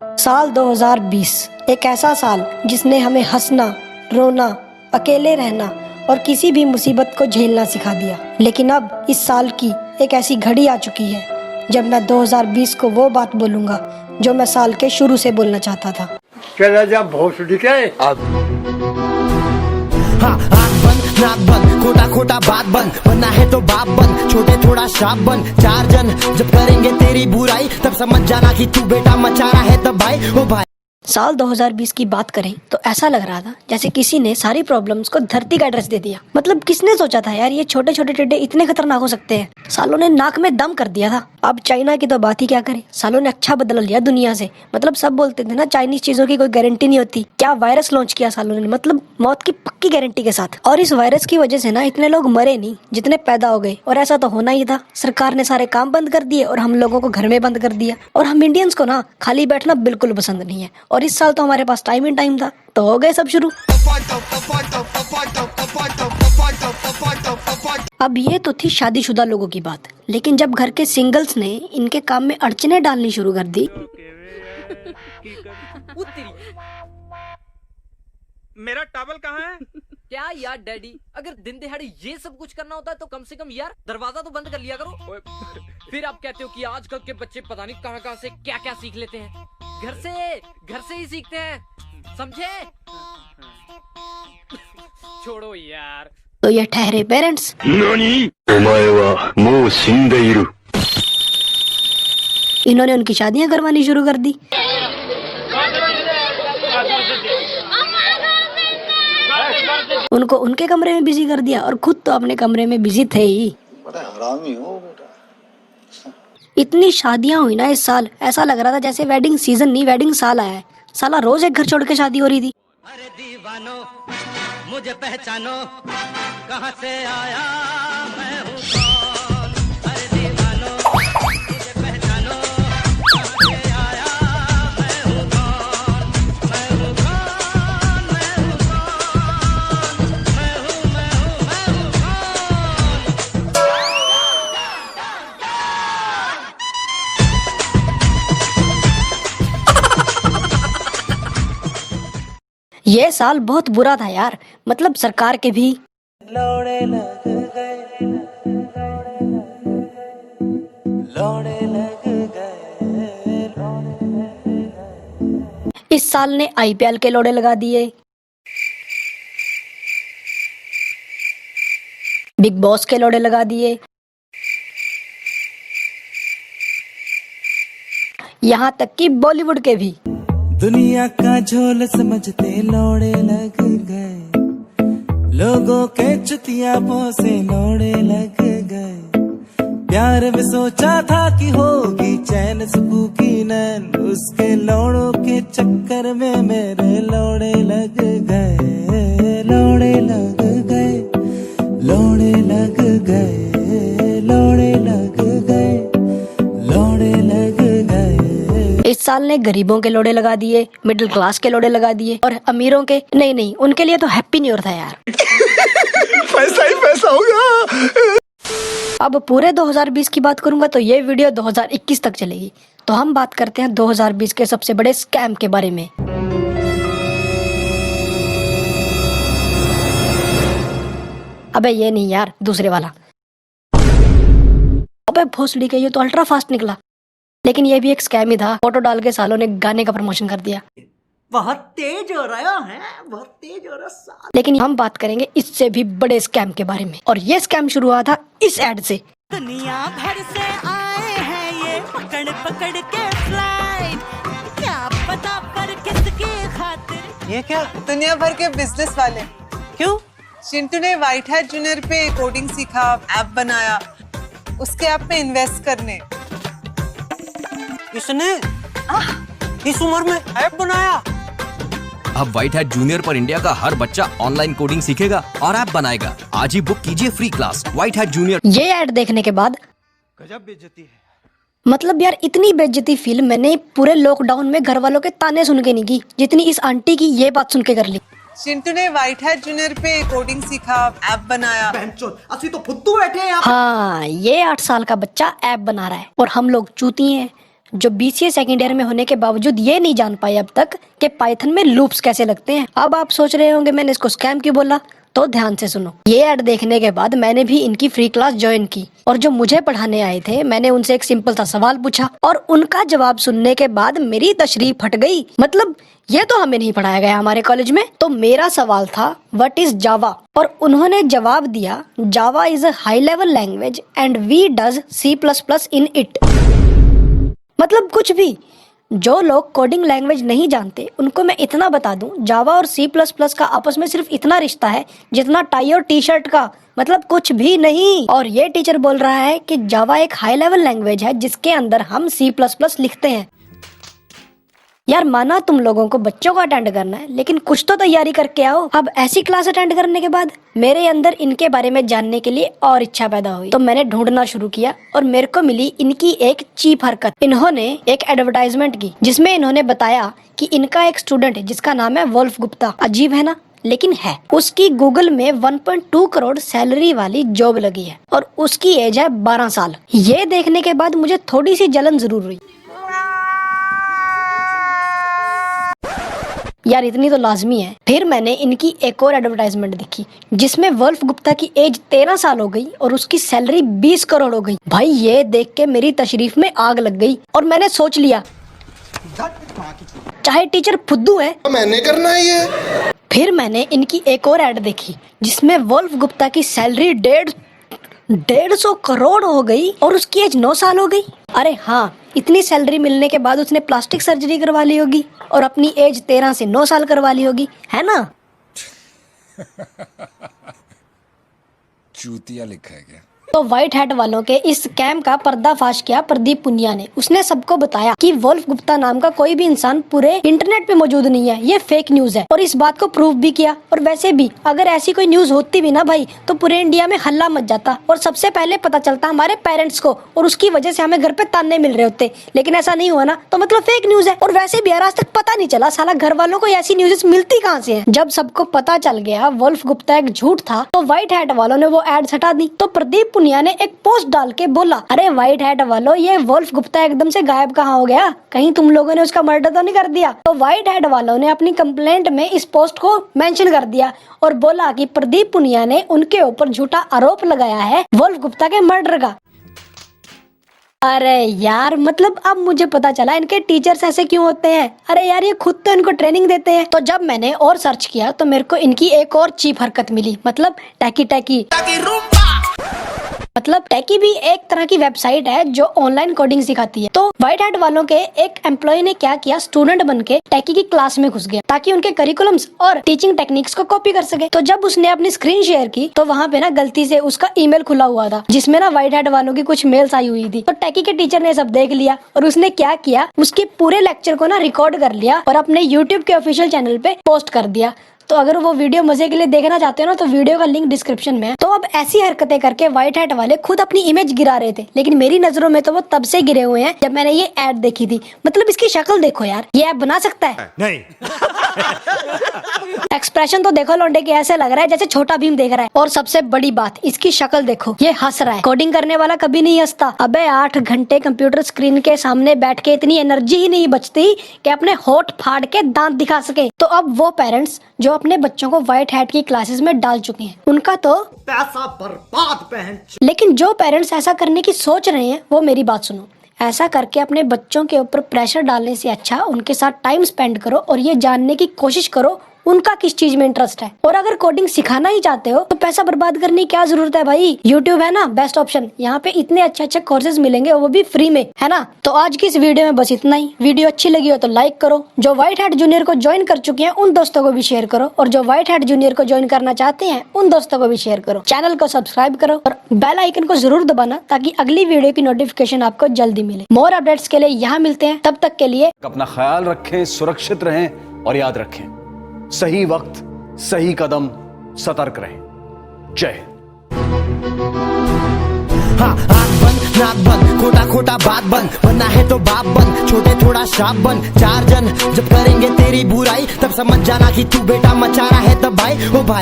साल 2020 एक ऐसा साल जिसने हमें हंसना, रोना, अकेले रहना और किसी भी मुसीबत को झेलना सिखा दिया। लेकिन अब इस साल की एक ऐसी घड़ी आ चुकी है जब मैं 2020 को वो बात बोलूंगा जो मैं साल के शुरू से बोलना चाहता था। चला जा भोसड़ी के अब हाँ, आँख बंद, नाक बंद, खोटा खोटा बात बंद, बनना है तो बाप बन, छोटे थोड़ा शाप बन। चार जन जब करेंगे तेरी बुराई तब समझ जाना कि तू बेटा मचा रहा है तब भाई ओ भाई। साल 2020 की बात करें तो ऐसा लग रहा था जैसे किसी ने सारी प्रॉब्लम्स को धरती का एड्रेस दे दिया। मतलब किसने सोचा था यार ये छोटे छोटे टिड्डे इतने खतरनाक हो सकते हैं। सालों ने नाक में दम कर दिया था। अब चाइना की तो बात ही क्या करें, सालों ने अच्छा बदला लिया दुनिया से। मतलब सब बोलते थे ना चाइनीज चीजों की कोई गारंटी नहीं होती, क्या वायरस लॉन्च किया सालों ने, मतलब मौत की पक्की गारंटी के साथ। और इस वायरस की वजह से ना इतने लोग मरे नहीं जितने पैदा हो गए, और ऐसा तो होना ही था। सरकार ने सारे काम बंद कर दिए और हम लोगों को घर में बंद कर दिया। और हम इंडियंस को ना खाली बैठना बिल्कुल पसंद नहीं है, और इस साल तो हमारे पास टाइम ही टाइम था, तो हो गए सब शुरू। अब ये तो थी शादीशुदा लोगों की बात, लेकिन जब घर के सिंगल्स ने इनके काम में अड़चने डालनी शुरू कर दी। मेरा टॉवल कहाँ है? क्या यार डैडी, अगर दिन दिहाड़ी ये सब कुछ करना होता है तो कम से कम यार दरवाजा तो बंद कर लिया करो। फिर आप कहते हो कि आजकल के बच्चे पता नहीं कहाँ कहाँ से क्या क्या सीख लेते हैं। घर से ही सीखते हैं, समझे? छोड़ो यार। तो ये ठहरे पेरेंट्स। इन्होंने उनकी शादियां करवानी शुरू कर दी। उनको उनके कमरे में बिजी कर दिया और खुद तो अपने कमरे में बिजी थे ही। बड़ा हरामी हो बेटा। इतनी शादियां हुई ना इस साल, ऐसा लग रहा था जैसे वेडिंग सीजन नहीं वेडिंग साल आया है। साला रोज एक घर छोड़ के शादी हो रही थी। अरे दीवानो मुझे पहचानो, कहाँ से आया मैं हूँ कौन। अरे दीवानो मुझे पहचानो, कहाँ से आया मैं हूँ कौन। मैं हूँ कौन, मैं हूँ कौन, मैं हूँ ये साल बहुत बुरा था यार, मतलब सरकार के भी लौड़े लग गए, लौड़े लग गए। इस साल ने आईपीएल के लोड़े लगा दिए, बिग बॉस के लोड़े लगा दिए, यहाँ तक कि बॉलीवुड के भी। दुनिया का झोल समझते लौड़े लग गए, लोगों के चुतियापों से लौड़े लग गए। प्यार में सोचा था कि होगी चैन सुकून की नैन, उसके लौड़ों के चक्कर में मेरे लौड़े लग गए। लौड़े लग गए, लौड़े लग गए, लौड़े लग गए, लौड़े लग गए। इस साल ने गरीबों के लोड़े लगा दिए, मिडिल क्लास के लोड़े लगा दिए, और अमीरों के नहीं, उनके लिए तो हैप्पी न्यू ईयर था यार। पैसा ही पैसा होगा। अब पूरे 2020 की बात करूंगा तो ये वीडियो 2021 तक चलेगी। तो हम बात करते हैं 2020 के सबसे बड़े स्कैम के बारे में। अबे ये नहीं यार, दूसरे वाला। अबे भोसड़ी के, ये तो अल्ट्रा फास्ट निकला। लेकिन ये भी एक स्कैम ही था। फोटो डाल के सालों ने गाने का प्रमोशन कर दिया। बहुत तेज हो रहा है, बहुत तेज हो रहा। लेकिन हम बात करेंगे इससे भी बड़े स्कैम के बारे में, और ये स्कैम शुरू हुआ था इस एड से। दुनिया भर से आए हैं ये पकड़ पकड़ के फ्लाइट, क्या पता पर किसकी खातिर। ये क्या दुनिया भर के बिजनेस वाले? क्यों? चिंटू ने व्हाइट हैट जूनियर पे कोडिंग सीखा, ऐप बनाया, उसके ऐप में इन्वेस्ट करने। इसने इस उम्र में ऐप बनाया? अब व्हाइट हैट जूनियर पर इंडिया का हर बच्चा ऑनलाइन कोडिंग सीखेगा और ऐप बनाएगा। आज ही बुक कीजिए free class white hat junior. ये ऐड देखने के बाद गजब बेइज्जती है। मतलब यार इतनी बेइज्जती फील मैंने पूरे लॉकडाउन में घर वालों के ताने सुन के नहीं की जितनी इस आंटी की ये बात सुन के कर ली। चिंटू ने व्हाइट हैट जूनियर पे कोडिंग सीखा, ऐप बनाया। असली तो फुद्दू बैठे हैं। हाँ, ये 8 साल का बच्चा ऐप बना रहा है और हम लोग चूती हैं। जो BCA सेकेंड ईयर में होने के बावजूद ये नहीं जान पाए अब तक कि पाइथन में लूप्स कैसे लगते हैं। अब आप सोच रहे होंगे मैंने इसको स्कैम क्यों बोला, तो ध्यान से सुनो। ये ऐड देखने के बाद मैंने भी इनकी फ्री क्लास ज्वाइन की और जो मुझे पढ़ाने आए थे मैंने उनसे एक सिंपल सा सवाल पूछा और उनका जवाब सुनने के बाद मेरी तशरीफ फट गई। मतलब ये तो हमें नहीं पढ़ाया गया हमारे कॉलेज में। तो मेरा सवाल था व्हाट इज जावा, और उन्होंने जवाब दिया Java is a high level language and we does C++ in it. मतलब कुछ भी। जो लोग कोडिंग लैंग्वेज नहीं जानते उनको मैं इतना बता दूं, जावा और C++ का आपस में सिर्फ इतना रिश्ता है जितना टाई और टी शर्ट का, मतलब कुछ भी नहीं। और ये टीचर बोल रहा है कि जावा एक हाई लेवल लैंग्वेज है जिसके अंदर हम C++ लिखते हैं। यार माना तुम लोगों को बच्चों को अटेंड करना है, लेकिन कुछ तो तैयारी करके आओ। अब ऐसी क्लास अटेंड करने के बाद मेरे अंदर इनके बारे में जानने के लिए और इच्छा पैदा हुई, तो मैंने ढूंढना शुरू किया और मेरे को मिली इनकी एक चीप हरकत। इन्होंने एक एडवर्टाइजमेंट की जिसमें इन्होंने बताया कि इनका एक स्टूडेंट है जिसका नाम है वुल्फ गुप्ता। अजीब है ना, लेकिन है। उसकी गूगल में 1.2 करोड़ सैलरी वाली जॉब लगी है और उसकी एज है 12 साल। ये देखने के बाद मुझे थोड़ी सी जलन जरूर हुई। यार इतनी तो लाजमी है। फिर मैंने इनकी एक और एडवर्टाइजमेंट देखी जिसमें वुल्फ गुप्ता की एज 13 साल हो गई और उसकी सैलरी 20 करोड़ हो गई। भाई ये देख के मेरी तशरीफ में आग लग गई और मैंने सोच लिया चाहे टीचर फुद्दू है मैंने करना है ये। फिर मैंने इनकी एक और ऐड देखी जिसमें वुल्फ गुप्ता की सैलरी 150 करोड़ हो गई और उसकी एज 9 साल हो गई। अरे हाँ, इतनी सैलरी मिलने के बाद उसने प्लास्टिक सर्जरी करवा ली होगी और अपनी एज 13 से 9 साल करवा ली होगी, है ना। चूतिया लिखा है क्या? तो व्हाइट हैट वालों के इस स्कैम का पर्दाफाश किया प्रदीप पुनिया ने। उसने सबको बताया कि वुल्फ गुप्ता नाम का कोई भी इंसान पूरे इंटरनेट पे मौजूद नहीं है, ये फेक न्यूज है, और इस बात को प्रूव भी किया। और वैसे भी अगर ऐसी कोई न्यूज होती भी ना भाई, तो पूरे इंडिया में हल्ला मच जाता और सबसे पहले पता चलता हमारे पेरेंट्स को, और उसकी वजह से हमें घर पे ताने मिल रहे होते। लेकिन ऐसा नहीं हुआ ना, तो मतलब फेक न्यूज है। और वैसे भी यार आज तक पता नहीं चला साला घर वालों को ऐसी न्यूज़ मिलती कहाँ से है। जब सबको पता चल गया वुल्फ गुप्ता एक झूठ था, तो व्हाइट हैट वालों ने वो एड हटा दी। तो प्रदीप पुनिया ने एक पोस्ट डाल के बोला, अरे व्हाइट हैट वालों, ये वुल्फ गुप्ता एकदम से गायब कहाँ हो गया, कहीं तुम लोगों ने उसका मर्डर तो नहीं कर दिया। तो व्हाइट हैट वालों ने अपनी कंप्लेंट में इस पोस्ट को मेंशन कर दिया और बोला कि प्रदीप पुनिया ने उनके ऊपर झूठा आरोप लगाया है वुल्फ गुप्ता के मर्डर का। अरे यार, मतलब अब मुझे पता चला इनके टीचर्स ऐसे क्यों होते हैं। अरे यार, ये खुद तो इनको ट्रेनिंग देते हैं। तो जब मैंने और सर्च किया तो मेरे को इनकी एक और चीप हरकत मिली, मतलब टैकी। मतलब टैकी भी एक तरह की वेबसाइट है जो ऑनलाइन कोडिंग सिखाती है। तो व्हाइट हैट वालों के एक एम्प्लॉय ने क्या किया, स्टूडेंट बनके टैकी की क्लास में घुस गया ताकि उनके करिकुलम्स और टीचिंग टेक्निक्स को कॉपी कर सके। तो जब उसने अपनी स्क्रीन शेयर की तो वहाँ पे ना गलती से उसका ईमेल खुला हुआ था जिसमें ना व्हाइट हैट वालों की कुछ मेल्स आई हुई थी। तो टैकी के टीचर ने सब देख लिया और उसने क्या किया, उसके पूरे लेक्चर को ना रिकॉर्ड कर लिया और अपने यूट्यूब के ऑफिशियल चैनल पे पोस्ट कर दिया। तो अगर वो वीडियो मजे के लिए देखना चाहते हो ना, तो वीडियो का लिंक डिस्क्रिप्शन में है। तो अब ऐसी हरकतें करके व्हाइट हैट वाले खुद अपनी इमेज गिरा रहे थे, लेकिन मेरी नजरों में तो वो तब से गिरे हुए हैं जब मैंने ये ऐड देखी थी। मतलब इसकी शक्ल देखो यार, ये ऐप बना सकता है? नहीं। एक्सप्रेशन तो देखो लौंडे के, ऐसे लग रहा है जैसे छोटा भीम देख रहा है। और सबसे बड़ी बात, इसकी शक्ल देखो, ये हंस रहा है। कोडिंग करने वाला कभी नहीं हंसता। अबे 8 घंटे कंप्यूटर स्क्रीन के सामने बैठ के इतनी एनर्जी ही नहीं बचती कि अपने होठ फाड़ के दांत दिखा सके। तो अब वो पेरेंट्स जो अपने बच्चों को व्हाइट हैट की क्लासेस में डाल चुके हैं, उनका तो पैसा बर्बाद पहन। लेकिन जो पेरेंट्स ऐसा करने की सोच रहे हैं वो मेरी बात सुनो। ऐसा करके अपने बच्चों के ऊपर प्रेशर डालने से अच्छा उनके साथ टाइम स्पेंड करो और ये जानने की कोशिश करो उनका किस चीज में इंटरेस्ट है। और अगर कोडिंग सिखाना ही चाहते हो तो पैसा बर्बाद करने की क्या जरूरत है भाई। यूट्यूब है ना बेस्ट ऑप्शन, यहाँ पे इतने अच्छे कोर्सेज मिलेंगे, वो भी फ्री में, है ना। तो आज की इस वीडियो में बस इतना ही। वीडियो अच्छी लगी हो तो लाइक करो। जो व्हाइट हैट जूनियर को ज्वाइन कर चुके हैं उन दोस्तों को भी शेयर करो, और जो व्हाइट हैट जूनियर को ज्वाइन करना चाहते हैं उन दोस्तों को भी शेयर करो। चैनल को सब्सक्राइब करो और बेल आइकन को जरूर दबाना ताकि अगली वीडियो की नोटिफिकेशन आपको जल्दी मिले। मोर अपडेट्स के लिए यहाँ मिलते हैं, तब तक के लिए अपना ख्याल रखें, सुरक्षित रहें और याद रखें, सही वक्त सही कदम, सतर्क रहें। जय हिंद। हाँ, आँख बंद नाक बंद, खोटा खोटा बात बंद, बनना है तो बाप बंद, छोटे थोड़ा शाप बंद। 4 जन जब करेंगे तेरी बुराई तब समझ जाना कि तू बेटा मचा रहा है तब भाई ओ भाई।